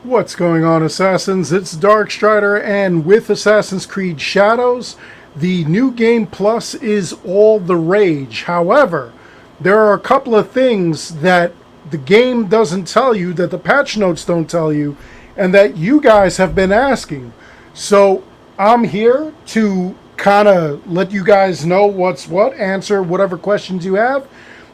What's going on, Assassins? It's Darkstrider, and with Assassin's Creed Shadows, the new game plus is all the rage. However, there are a couple of things that the game doesn't tell you, that the patch notes don't tell you, and that you guys have been asking. So I'm here to kind of let you guys know what's what, answer whatever questions you have.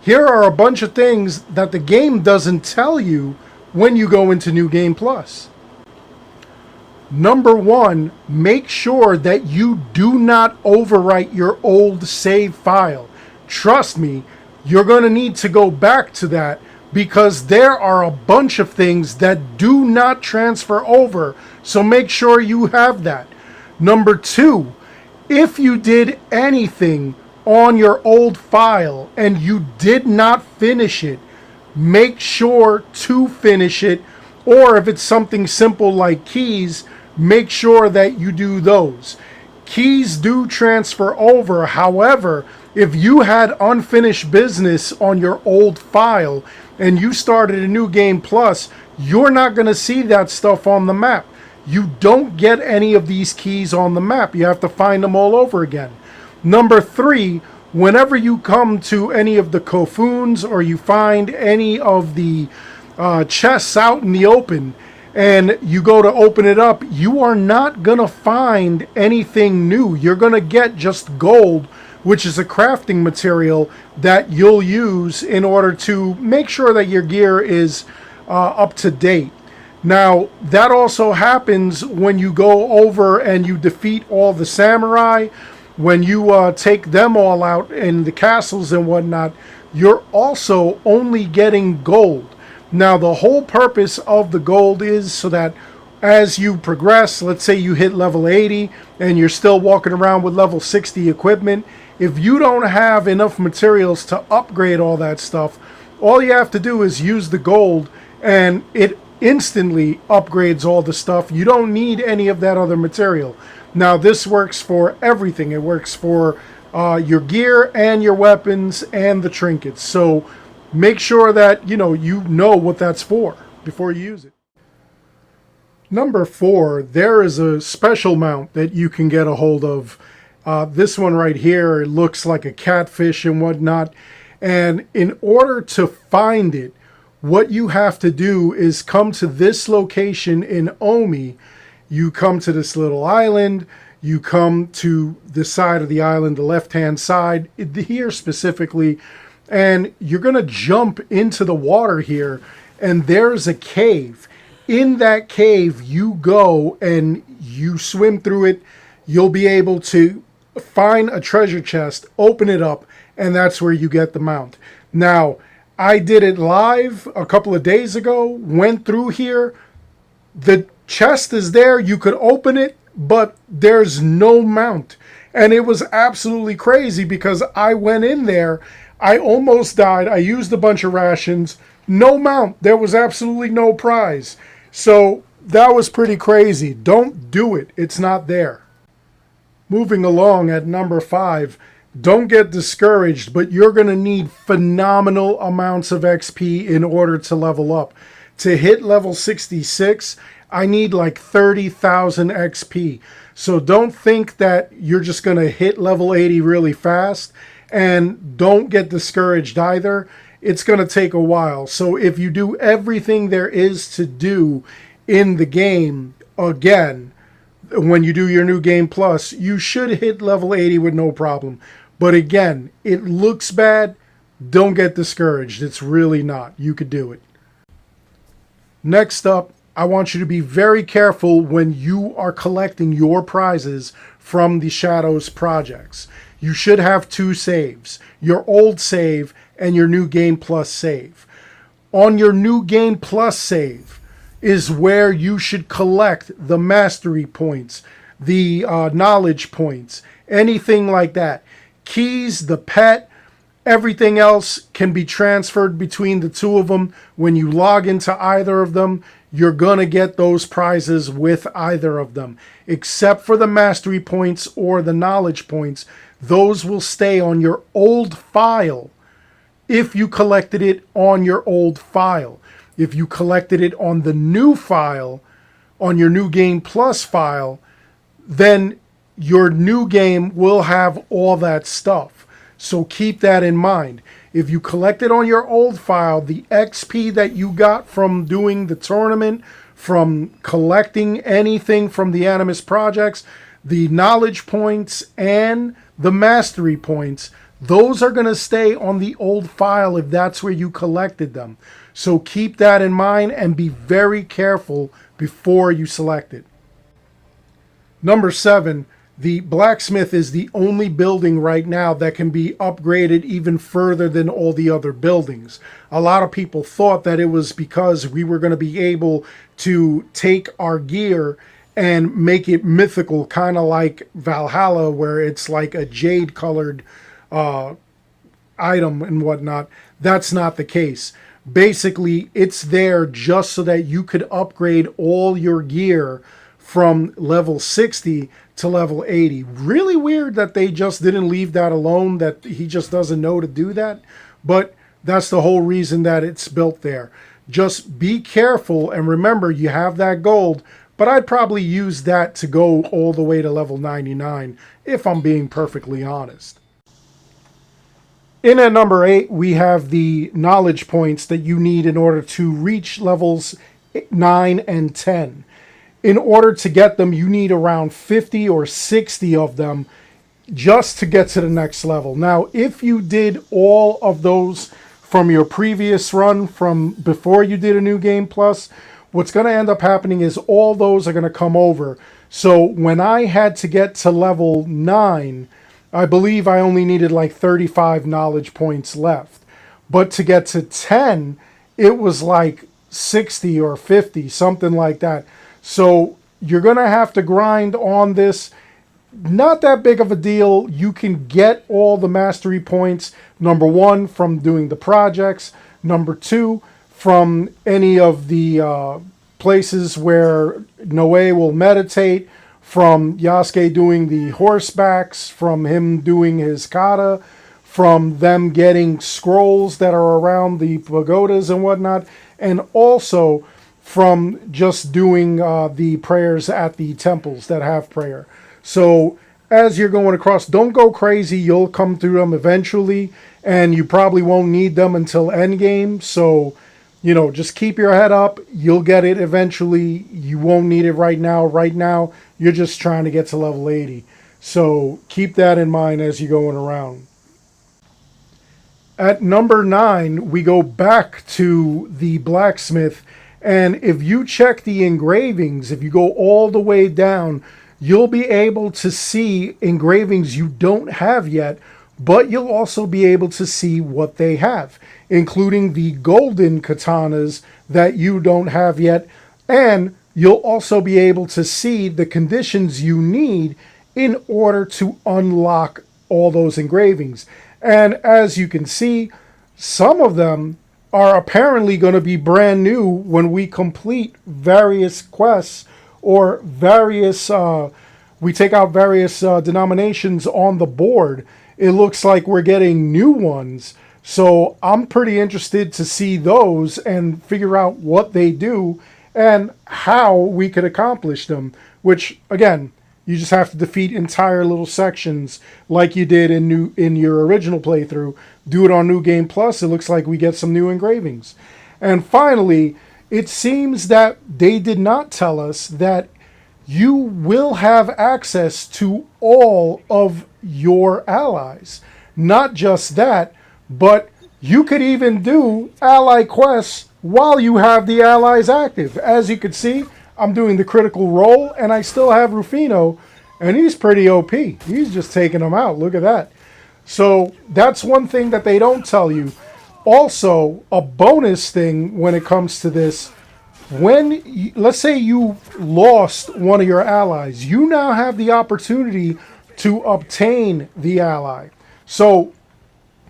Here are a bunch of things that the game doesn't tell you when you go into New Game Plus. Number one, make sure that you do not overwrite your old save file. Trust me, you're going to need to go back to that because there are a bunch of things that do not transfer over, so make sure you have that. Number two, if you did anything on your old file and you did not finish it, make sure to finish it, or if it's something simple like keys, make sure that you do those. Keys do transfer over. However, if you had unfinished business on your old file and you started a new game plus, you're not going to see that stuff on the map. You don't get any of these keys on the map. You have to find them all over again. Number three, whenever you come to any of the Kofuns or you find any of the chests out in the open and you go to open it up, you are not going to find anything new. You're going to get just gold, which is a crafting material that you'll use in order to make sure that your gear is up to date. Now, that also happens when you go over and you defeat all the samurai. When you take them all out in the castles and whatnot, you're also only getting gold. Now, the whole purpose of the gold is so that as you progress, let's say you hit level 80 and you're still walking around with level 60 equipment, if you don't have enough materials to upgrade all that stuff, all you have to do is use the gold and it instantly upgrades all the stuff. You don't need any of that other material. Now, this works for everything. It works for your gear and your weapons and the trinkets. So make sure that you know what that's for before you use it. Number four, there is a special mount that you can get a hold of. This one right here, it looks like a catfish and whatnot. And in order to find it, what you have to do is come to this location in Omi. You come to this little island, you come to the side of the island, the left-hand side, here specifically, and you're going to jump into the water here, and there's a cave. In that cave, you go and you swim through it. You'll be able to find a treasure chest, open it up, and that's where you get the mount. Now, I did it live a couple of days ago, went through here. The chest is there, you could open it, but there's no mount. And it was absolutely crazy because I went in there, I almost died, I used a bunch of rations, no mount, there was absolutely no prize. So that was pretty crazy. Don't do it, it's not there. Moving along at number 5, don't get discouraged, but you're going to need phenomenal amounts of XP in order to level up. To hit level 66, I need like 30,000 XP. So don't think that you're just going to hit level 80 really fast, and don't get discouraged either. It's going to take a while. So if you do everything there is to do in the game, again, when you do your new game plus, you should hit level 80 with no problem. But again, it looks bad. Don't get discouraged. It's really not. You could do it. Next up, I want you to be very careful when you are collecting your prizes from the Shadows projects. You should have 2 saves, your old save and your new game plus save. On your new game plus save is where you should collect the mastery points, the knowledge points, anything like that. Keys, the pet, everything else can be transferred between the two of them. When you log into either of them, you're going to get those prizes with either of them. Except for the mastery points or the knowledge points, those will stay on your old file if you collected it on your old file. If you collected it on the new file, on your New Game Plus file, then your new game will have all that stuff. So keep that in mind. If you collected on your old file, the XP that you got from doing the tournament, from collecting anything from the Animus projects, the knowledge points and the mastery points, those are going to stay on the old file if that's where you collected them. So keep that in mind and be very careful before you select it. Number 7, the Blacksmith is the only building right now that can be upgraded even further than all the other buildings. A lot of people thought that it was because we were going to be able to take our gear and make it mythical, kind of like Valhalla, where it's like a jade colored item and whatnot. That's not the case. Basically, it's there just so that you could upgrade all your gear from level 60 to level 80. Really weird that they just didn't leave that alone, that he just doesn't know to do that. But that's the whole reason that it's built there. Just be careful and remember you have that gold, but I'd probably use that to go all the way to level 99 if I'm being perfectly honest. In at number 8, we have the knowledge points that you need in order to reach levels 9 and 10. In order to get them, you need around 50 or 60 of them just to get to the next level. Now, if you did all of those from your previous run, from before you did a New Game Plus, what's going to end up happening is all those are going to come over. So when I had to get to level 9, I believe I only needed like 35 knowledge points left. But to get to 10, it was like 60 or 50, something like that. So you're going to have to grind on this. Not that big of a deal. You can get all the mastery points, number 1, from doing the projects. Number 2, from any of the places where Noé will meditate. From Yasuke doing the horsebacks, from him doing his kata, from them getting scrolls that are around the pagodas and whatnot, and also from just doing the prayers at the temples that have prayer. So as you're going across, don't go crazy. You'll come through them eventually, and you probably won't need them until endgame. So, you know, just keep your head up. You'll get it eventually. You won't need it right now. Right now, you're just trying to get to level 80. So keep that in mind as you're going around. At number 9, we go back to the Blacksmith. And if you check the engravings, if you go all the way down, you'll be able to see engravings you don't have yet, but you'll also be able to see what they have, including the golden katanas that you don't have yet. And you'll also be able to see the conditions you need in order to unlock all those engravings. And as you can see, some of them are apparently going to be brand new when we complete various quests or various, we take out various denominations on the board. It looks like we're getting new ones. So I'm pretty interested to see those and figure out what they do and how we could accomplish them, which, again, you just have to defeat entire little sections like you did in your original playthrough. Do it on New Game Plus. It looks like we get some new engravings. And finally, it seems that they did not tell us that you will have access to all of your allies. Not just that, but you could even do ally quests while you have the allies active. As you can see, I'm doing the critical role, and I still have Rufino, and he's pretty OP. He's just taking them out. Look at that. So that's one thing that they don't tell you. Also, a bonus thing when it comes to this, when, let's say you lost one of your allies, you now have the opportunity to obtain the ally. So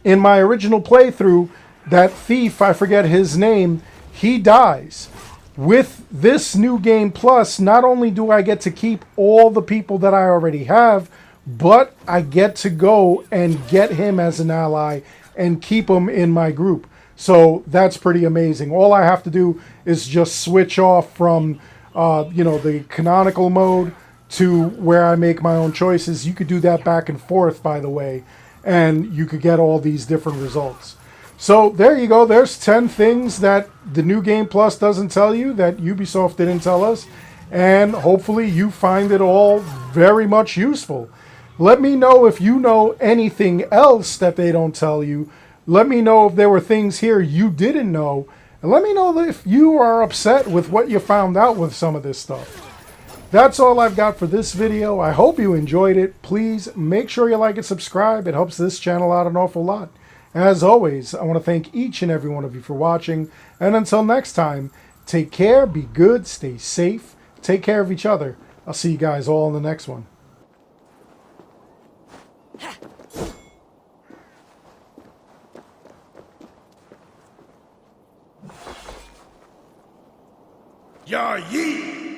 in my original playthrough, that thief, I forget his name, he dies. With this New Game Plus, not only do I get to keep all the people that I already have, but I get to go and get him as an ally and keep him in my group. So that's pretty amazing. All I have to do is just switch off from, the canonical mode to where I make my own choices. You could do that back and forth, by the way, and you could get all these different results. So there you go. There's 10 things that the New Game Plus doesn't tell you that Ubisoft didn't tell us. And hopefully you find it all very much useful. Let me know if you know anything else that they don't tell you. Let me know if there were things here you didn't know. And let me know if you are upset with what you found out with some of this stuff. That's all I've got for this video. I hope you enjoyed it. Please make sure you like and subscribe. It helps this channel out an awful lot. As always, I want to thank each and every one of you for watching. And until next time, take care, be good, stay safe, take care of each other. I'll see you guys all in the next one. Ya yeet!